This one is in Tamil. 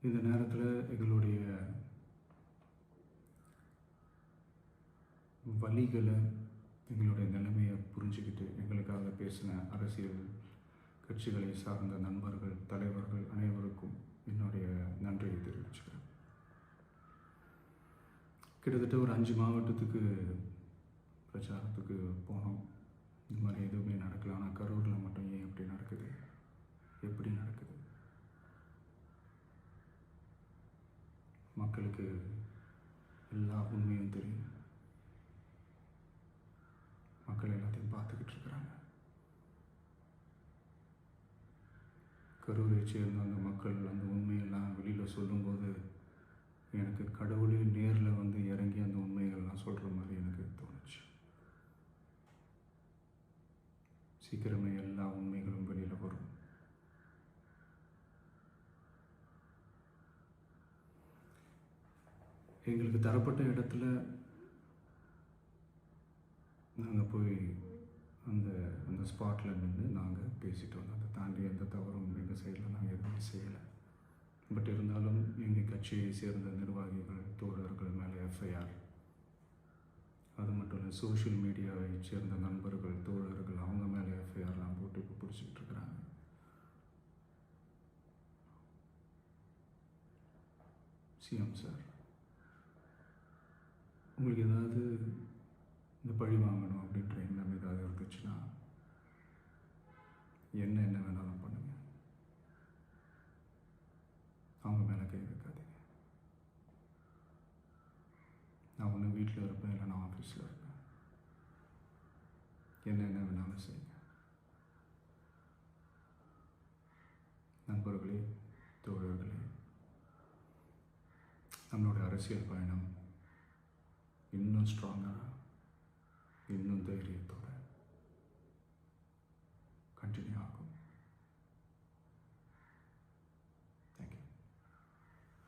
இந்த நேரத்தில் எங்களுடைய வலிகளை, எங்களுடைய நிலைமையை புரிஞ்சுக்கிட்டு எங்களுக்காக பேசின அரசியல் கட்சிகளை சார்ந்த நண்பர்கள், தலைவர்கள் அனைவருக்கும் என்னுடைய நன்றியை தெரிவிச்சுக்கிறேன். கிட்டத்தட்ட ஒரு 5 மாவட்டத்துக்கு பிரச்சாரத்துக்கு போனோம். இந்த மாதிரி எதுவுமே நடக்கல. ஆனால் கரூரில் மட்டும் ஏன் எப்படி நடக்குது, எப்படி நடக்குது? மக்களுக்கு எல்லா உண்மையும் தெரியும். மக்கள் எல்லாத்தையும் பார்த்துக்கிட்டு இருக்கிறாங்க. கரூரை சேர்ந்த அந்த மக்கள் அந்த உண்மையெல்லாம் வெளியில் சொல்லும்போது எனக்கு கடவுளே நேரில் வந்து இறங்கி அந்த உண்மைகள்லாம் சொல்கிற மாதிரி எனக்கு தோணுச்சு. சீக்கிரமே எல்லா உண்மைகளும் வெளியில் வரும். எங்களுக்கு தரப்பட்ட இடத்துல நாங்கள் போய் அந்த அந்த ஸ்பாட்டில் நின்று நாங்கள் பேசிட்டு வந்தோம். அதை தாண்டி எந்த தவறும் எங்கள் சைடில் நாங்கள் எதுவுமே செய்யலை. பட் இருந்தாலும் எங்கள் கட்சியை சேர்ந்த நிர்வாகிகள், தோழர்கள் மேலே எஃப்ஐஆர், அது மட்டும் இல்லை சோஷியல் மீடியாவை சேர்ந்த நண்பர்கள், தோழர்கள் அவங்க மேலே எஃப்ஐஆர்லாம் போட்டு இப்போ பிடிச்சிக்கிட்டு இருக்கிறாங்க. சிஎம் சார், உங்களுக்கு ஏதாவது இந்த பழி வாங்கணும் அப்படின்ற எண்ணம் ஏதாவது இருந்துச்சுன்னா என்ன வேணாலும் பண்ணுங்க. அவங்க மேலே கை வைக்காதீங்க. நான் ஒன்று வீட்டில் இருப்பேன், இல்லை நான் ஆஃபீஸில் இருப்பேன். என்ன வேணாலும் செய்யுங்க. நண்பர்களே, தோழர்களே, நம்மளோட அரசியல் பயணம் இன்னும் ஸ்ட்ராங்காக, இன்னும் தைரியத்தோட